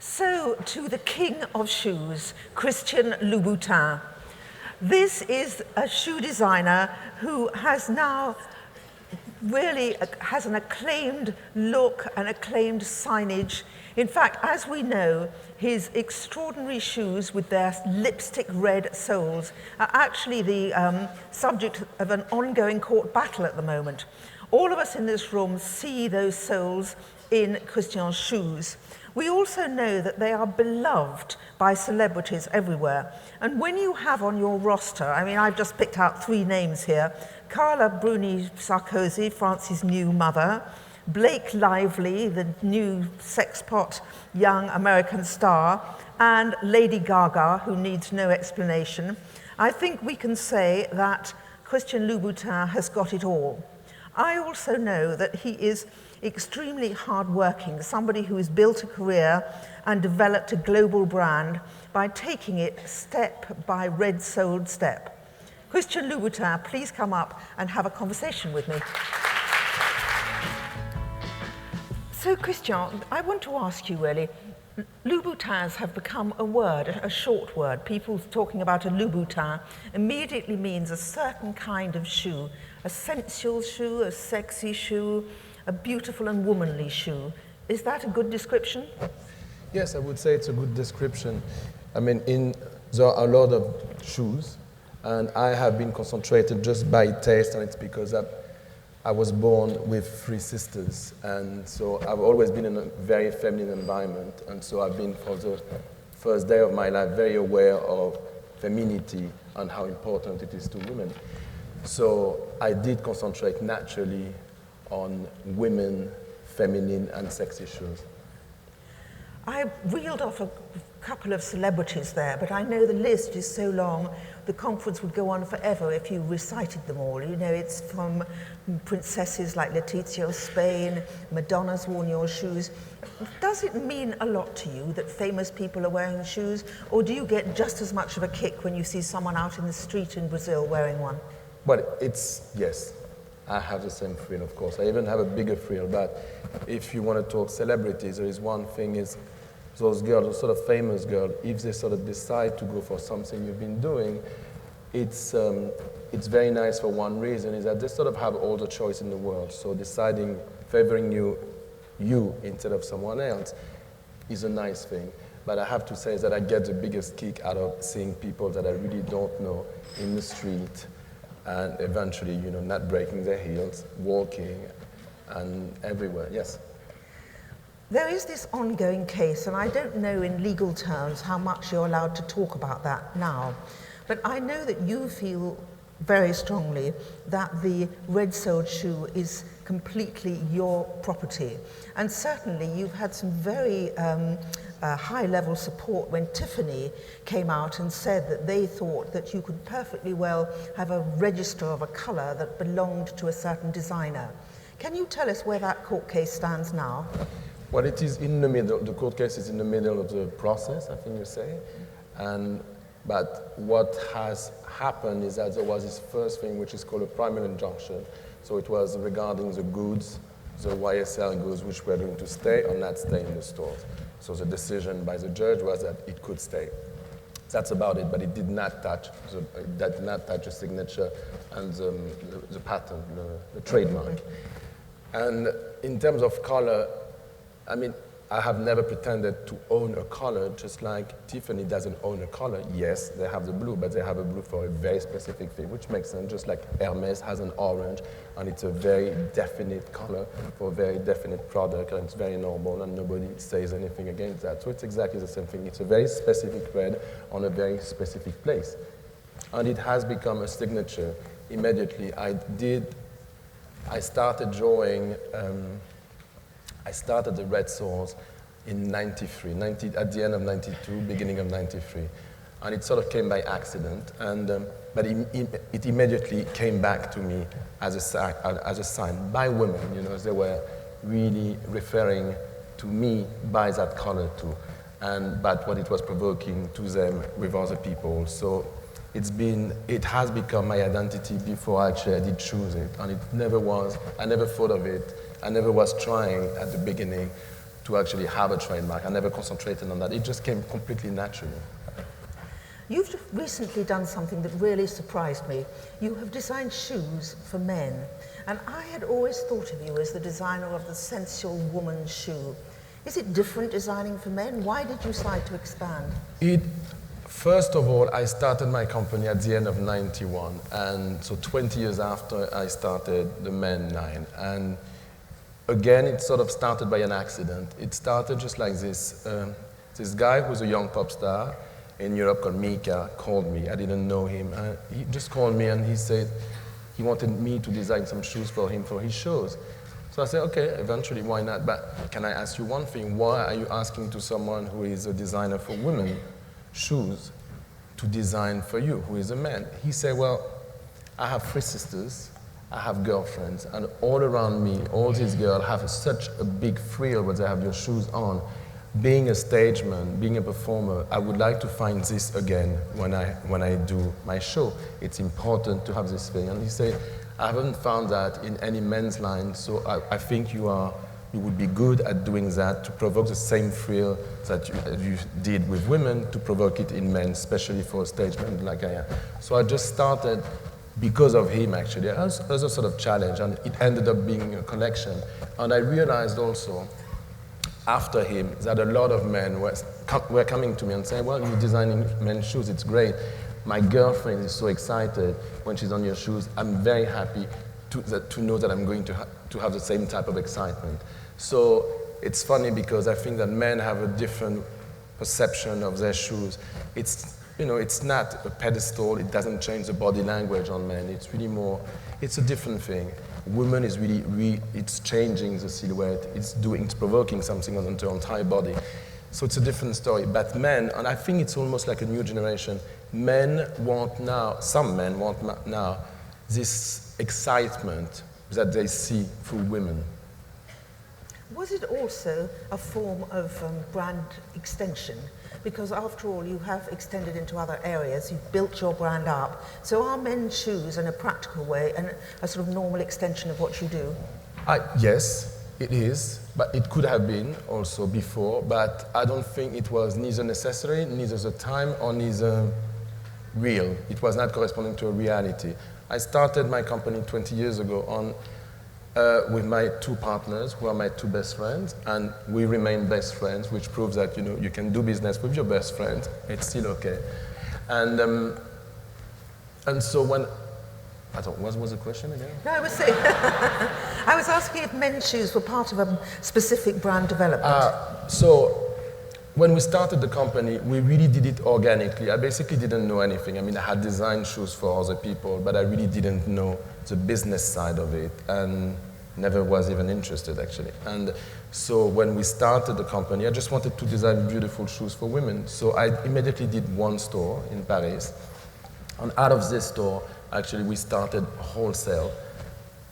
So, to the king of shoes, Christian Louboutin. This is a shoe designer who has now really has an acclaimed look and acclaimed signage. In fact, as we know, his extraordinary shoes with their lipstick red soles are actually the subject of an ongoing court battle at the moment. All of us in this room see those soles in Christian's shoes. We also know that they are beloved by celebrities everywhere. And when you have on your roster, I mean, I've just picked out 3 names here: Carla Bruni Sarkozy, France's new mother; Blake Lively, the new sex-pot young American star; and Lady Gaga, who needs no explanation. I think we can say that Christian Louboutin has got it all. I also know that he is extremely hardworking, somebody who has built a career and developed a global brand by taking it step by red-soled step. Christian Louboutin, please come up and have a conversation with me. So, Christian, I want to ask you really, Louboutins have become a word, a short word. People talking about a Louboutin immediately means a certain kind of shoe, a sensual shoe, a sexy shoe, a beautiful and womanly shoe. Is that a good description? Yes, I would say it's a good description. I mean, there are a lot of shoes, and I have been concentrated just by taste, and it's because I was born with 3 sisters, and so I've always been in a very feminine environment, and so I've been, for the first day of my life, very aware of femininity and how important it is to women. So I did concentrate naturally on women, feminine, and sexy shoes. I reeled off a couple of celebrities there, but I know the list is so long, the conference would go on forever if you recited them all. You know, it's from princesses like Letizia of Spain, Madonna's worn your shoes. Does it mean a lot to you that famous people are wearing shoes, or do you get just as much of a kick when you see someone out in the street in Brazil wearing one? Well, yes. I have the same thrill, of course. I even have a bigger thrill, but if you want to talk celebrities, there is one thing is those girls, those sort of famous girls, if they sort of decide to go for something you've been doing, it's very nice for one reason, is that they sort of have all the choice in the world. So deciding, favoring you instead of someone else is a nice thing. But I have to say that I get the biggest kick out of seeing people that I really don't know in the street, and eventually, you know, not breaking their heels, walking, and everywhere. Yes? There is this ongoing case, and I don't know in legal terms how much you're allowed to talk about that now, but I know that you feel very strongly that the red-soled shoe is completely your property. And certainly you've had some very high-level support when Tiffany came out and said that they thought that you could perfectly well have a register of a colour that belonged to a certain designer. Can you tell us where that court case stands now? Well, it is in the middle. The court case is in the middle of the process, I think you say. But what has happened is that there was this first thing, which is called a primary injunction. So it was regarding the goods, the YSL goods, which were going to stay or not stay in the stores. So the decision by the judge was that it could stay. That's about it, but it did not touch the signature and the patent, the trademark. And in terms of color, I mean, I have never pretended to own a color, just like Tiffany doesn't own a color. Yes, they have the blue, but they have a blue for a very specific thing, which makes sense, just like Hermes has an orange, and it's a very definite color for a very definite product, and it's very normal, and nobody says anything against that. So it's exactly the same thing. It's a very specific red on a very specific place. And it has become a signature immediately. I started drawing, I started the red soles in 93, at the end of 92, beginning of 93. And it sort of came by accident, but it immediately came back to me as a sign by women. You know, they were really referring to me by that color too, but what it was provoking to them with other people. So it has become my identity before actually I did choose it, and it never was. I never thought of it. I never was trying at the beginning to actually have a trademark. I never concentrated on that. It just came completely naturally. You've recently done something that really surprised me. You have designed shoes for men. And I had always thought of you as the designer of the sensual woman's shoe. Is it different designing for men? Why did you decide to expand? First of all, I started my company at the end of '91, and so 20 years after I started the men line. And again, it sort of started by an accident. It started just like this. This guy who's a young pop star in Europe called Mika called me. I didn't know him. And he just called me and he said he wanted me to design some shoes for him for his shows. So I said, okay, eventually, why not? But can I ask you one thing? Why are you asking to someone who is a designer for women shoes to design for you, who is a man? He said, well, I have 3 sisters, I have girlfriends, and all around me, all these girls have such a big thrill when they have your shoes on. Being a stage man, being a performer, I would like to find this again when I do my show. It's important to have this thing. And he said, I haven't found that in any men's line, so I think you would be good at doing that to provoke the same thrill that you did with women, to provoke it in men, especially for a stage man like I am. So I just started because of him, actually, as a sort of challenge, and it ended up being a collection. And I realized also, after him, that a lot of men were coming to me and saying, well, you're designing men's shoes, it's great. My girlfriend is so excited when she's on your shoes. I'm very happy to know that I'm going to have the same type of excitement. So it's funny because I think that men have a different perception of their shoes. It's not a pedestal. It doesn't change the body language on men. It's really more, it's a different thing. Women is really, it's changing the silhouette. It's provoking something on the entire body. So it's a different story. But men, and I think it's almost like a new generation, some men want now this excitement that they see through women. Was it also a form of brand extension? Because after all, you have extended into other areas, you've built your brand up. So are men's shoes in a practical way and a sort of normal extension of what you do? Yes, it is, but it could have been also before, but I don't think it was neither necessary, neither the time, or neither real. It was not corresponding to a reality. I started my company 20 years ago with my 2 partners, who are my 2 best friends, and we remain best friends, which proves that you can do business with your best friend. It's still okay. And so when what was the question again? No, I was asking if men's shoes were part of a specific brand development. So when we started the company, we really did it organically. I basically didn't know anything. I mean, I had designed shoes for other people, but I really didn't know the business side of it, and never was even interested, actually. And so when we started the company, I just wanted to design beautiful shoes for women. So I immediately did 1 store in Paris. And out of this store, actually, we started wholesale,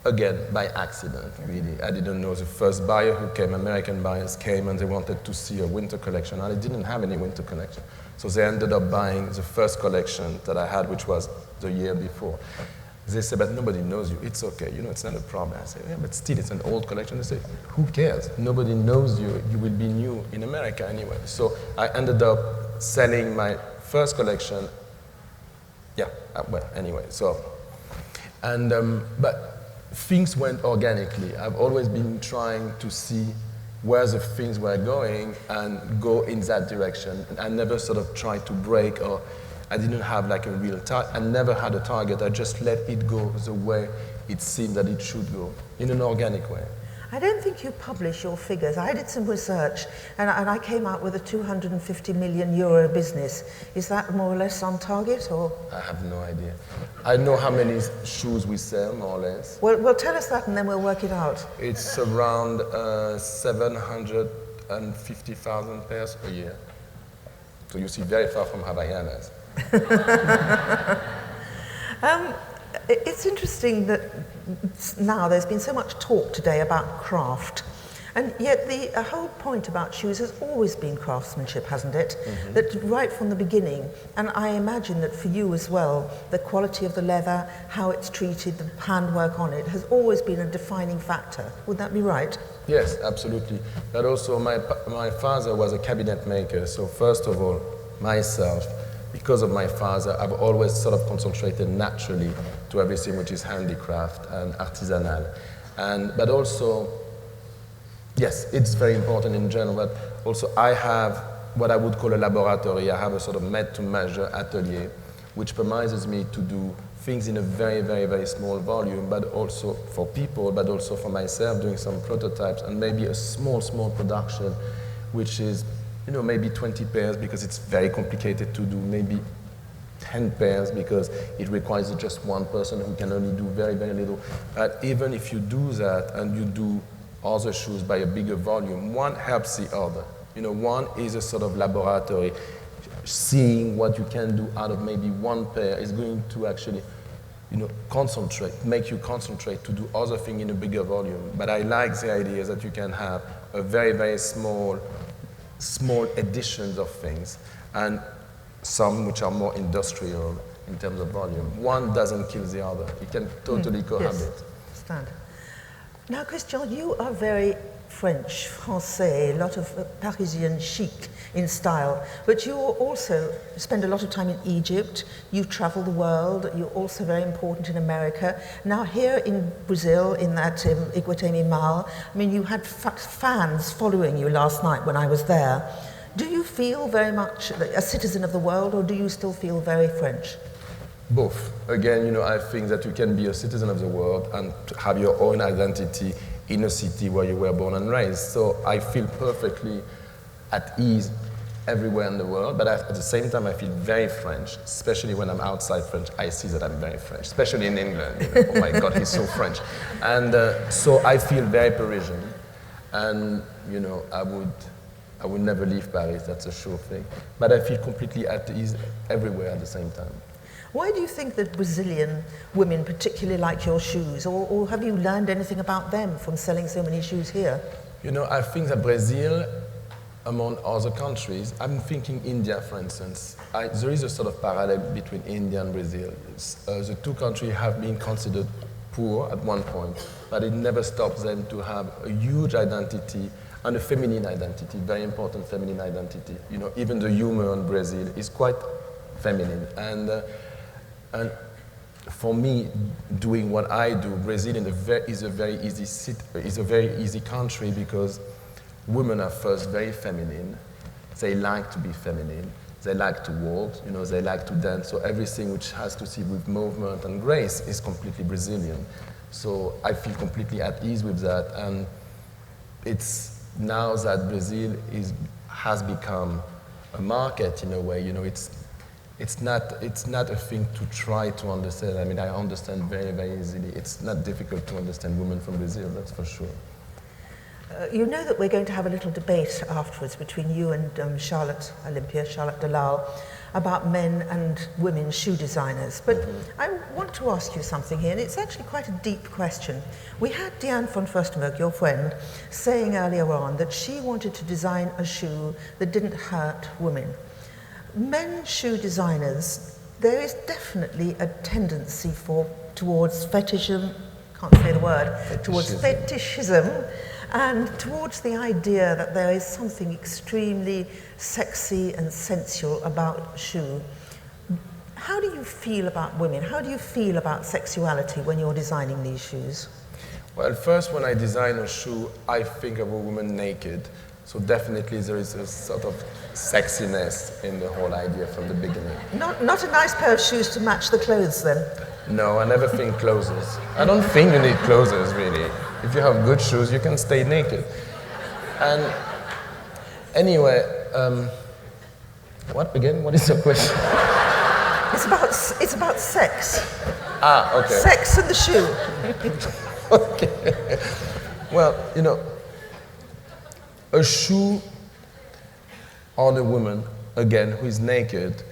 again, by accident, really. I didn't know. The first buyer who came, American buyers came, and they wanted to see a winter collection, and I didn't have any winter collection. So they ended up buying the first collection that I had, which was the year before. They said, but nobody knows you. It's okay, it's not a problem. I said, yeah, but still, it's an old collection. They said, who cares? Nobody knows you. You will be new in America anyway. So I ended up selling my first collection. Yeah, well, anyway, so. And, but things went organically. I've always been trying to see where the things were going and go in that direction. And I never sort of tried to break, or I didn't have like a real target. I never had a target. I just let it go the way it seemed that it should go, in an organic way. I don't think you publish your figures. I did some research and I came out with a 250 million euro business. Is that more or less on target, or? I have no idea. I know how many shoes we sell, more or less. Well, tell us that and then we'll work it out. It's around 750,000 pairs a year. So you see, very far from Havaianas. It's interesting that now there's been so much talk today about craft, And yet the whole point about shoes has always been craftsmanship, hasn't it? That right from the beginning, and I imagine that for you as well, the quality of the leather, how it's treated, the handwork on it, has always been a defining factor. Would that be right? Yes, absolutely. But also my father was a cabinet maker, so first of all, myself, because of my father, I've always sort of concentrated naturally to everything which is handicraft and artisanal. But also, yes, it's very important in general, but also I have what I would call a laboratory. I have a sort of made-to-measure atelier, which permits me to do things in a very, very, very small volume, but also for people, but also for myself, doing some prototypes, and maybe a small production, which is, maybe 20 pairs, because it's very complicated to do, maybe 10 pairs, because it requires just one person who can only do very, very little. But even if you do that, and you do other shoes by a bigger volume, one helps the other. One is a sort of laboratory. Seeing what you can do out of maybe one pair is going to actually, make you concentrate to do other things in a bigger volume. But I like the idea that you can have a very, very small editions of things, and some which are more industrial in terms of volume. One doesn't kill the other. It can totally cohabit. Yes, understand. Now, Christian, you are very French, Français, a lot of Parisian chic in style, but you also spend a lot of time in Egypt, you travel the world, you're also very important in America. Now here in Brazil, in that Iguatemi Mall, you had fans following you last night when I was there. Do you feel very much a citizen of the world, or do you still feel very French? Both. Again, I think that you can be a citizen of the world and have your own identity in a city where you were born and raised. So I feel perfectly at ease everywhere in the world, but at the same time I feel very French, especially when I'm outside French. I see that I'm very French, especially in England. Oh my God, he's so French. And so I feel very Parisian, and I would never leave Paris, that's a sure thing. But I feel completely at ease everywhere at the same time. Why do you think that Brazilian women particularly like your shoes, or have you learned anything about them from selling so many shoes here? I think that Brazil, among other countries, I'm thinking India, for instance. There is a sort of parallel between India and Brazil. The two countries have been considered poor at one point, but it never stops them to have a huge identity and a feminine identity, very important feminine identity. Even the humor in Brazil is quite feminine. And for me, doing what I do, Brazil is a very easy country, because women are first very feminine. They like to be feminine. They like to walk. They like to dance. So everything which has to see with movement and grace is completely Brazilian. So I feel completely at ease with that. And it's now that Brazil has become a market in a way. It's not a thing to try to understand. I understand very, very easily. It's not difficult to understand women from Brazil, that's for sure. You know that we're going to have a little debate afterwards between you and Charlotte Delal about men and women shoe designers. But I want to ask you something here, and it's actually quite a deep question. We had Diane von Furstenberg, your friend, saying earlier on that she wanted to design a shoe that didn't hurt women. Men shoe designers, there is definitely a tendency towards fetishism, can't say the word, towards fetishism, and towards the idea that there is something extremely sexy and sensual about a shoe. How do you feel about women? How do you feel about sexuality when you're designing these shoes? Well, first, when I design a shoe, I think of a woman naked. So definitely there is a sort of sexiness in the whole idea from the beginning. Not a nice pair of shoes to match the clothes then? No, I never think clothes. I don't think you need clothes, really. If you have good shoes, you can stay naked. And anyway, what is your question? It's about sex. Ah, okay. Sex and the shoe. Okay. Well, a shoe on a woman, again, who is naked,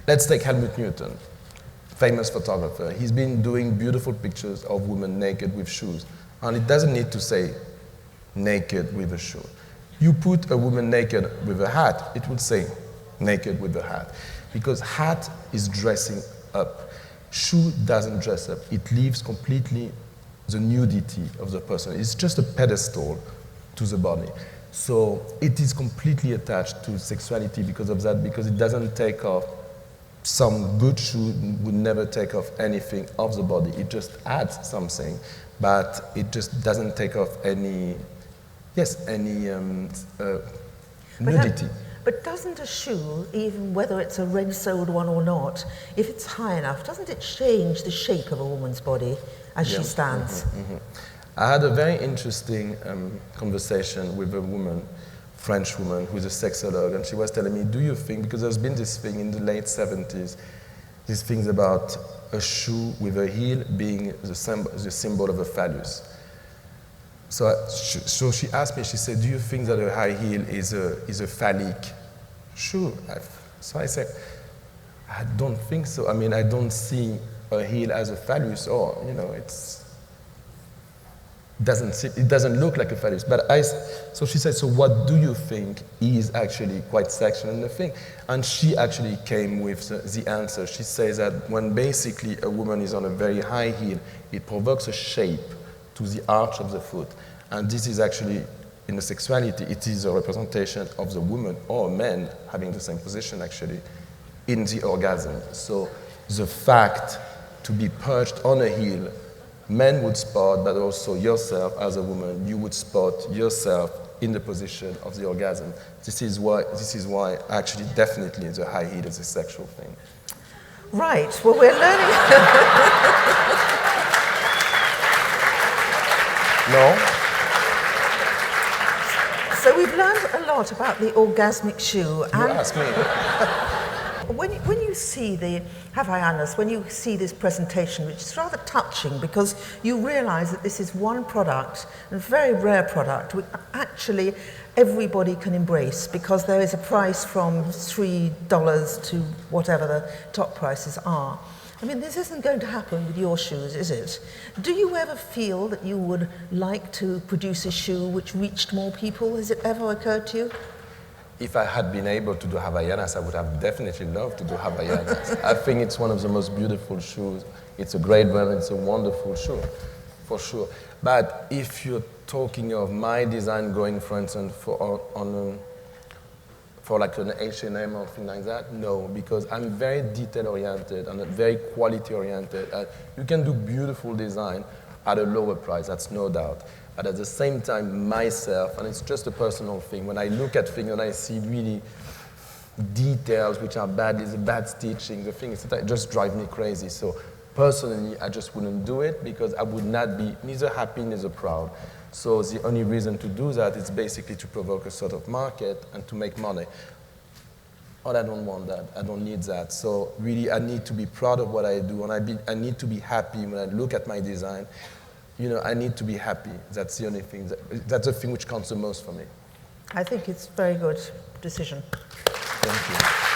let's take Helmut Newton, famous photographer. He's been doing beautiful pictures of women naked with shoes. And it doesn't need to say naked with a shoe. You put a woman naked with a hat, it would say naked with a hat. Because hat is dressing up. Shoe doesn't dress up. It leaves completely the nudity of the person. It's just a pedestal to the body. So it is completely attached to sexuality because of that, because it doesn't take off. Some good shoe would never take off anything off the body. It just adds something, but it just doesn't take off any nudity. But doesn't a shoe, even whether it's a red-soled one or not, if it's high enough, doesn't it change the shape of a woman's body as she stands? Mm-hmm. I had a very interesting conversation with a woman, French woman, who's a sexologist, and she was telling me, do you think, because there's been this thing in the late 70s, these things about a shoe with a heel being the symbol of a phallus. So she asked me, she said, do you think that a high heel is a phallic shoe? So I said, I don't think so. I mean, I don't see a heel as a phallus, or, it doesn't look like a phallus. So she said, so what do you think is actually quite sexual in the thing? And she actually came with the answer. She says that when basically a woman is on a very high heel, it provokes a shape to the arch of the foot. And this is actually, in the sexuality, it is a representation of the woman or man having the same position actually in the orgasm. So the fact to be perched on a heel, men would spot, but also yourself as a woman, you would spot yourself in the position of the orgasm. This is why actually definitely the high heel is a sexual thing. Right, well we're learning. No? So we've learned a lot about the orgasmic shoe. You ask me. When you see the Havaianas, when you see this presentation, which is rather touching because you realize that this is one product, a very rare product, which actually everybody can embrace because there is a price from $3 to whatever the top prices are. I mean, this isn't going to happen with your shoes, is it? Do you ever feel that you would like to produce a shoe which reached more people? Has it ever occurred to you? If I had been able to do Havaianas, I would have definitely loved to do Havaianas. I think it's one of the most beautiful shoes. It's a great brand, it's a wonderful shoe, for sure. But if you're talking of my design going, for instance, for like an H&M or thing like that, no, because I'm very detail-oriented and very quality-oriented. You can do beautiful design at a lower price, that's no doubt. But at the same time, myself, and it's just a personal thing, when I look at things and I see really details which are bad, there's a bad stitching, the thing is that it just drives me crazy. So personally, I just wouldn't do it because I would not be neither happy neither proud. So the only reason to do that is basically to provoke a sort of market and to make money. But I don't want that. I don't need that. So really, I need to be proud of what I do, and I need to be happy when I look at my design. I need to be happy. That's the only thing. That's the thing which counts the most for me. I think it's a very good decision. Thank you.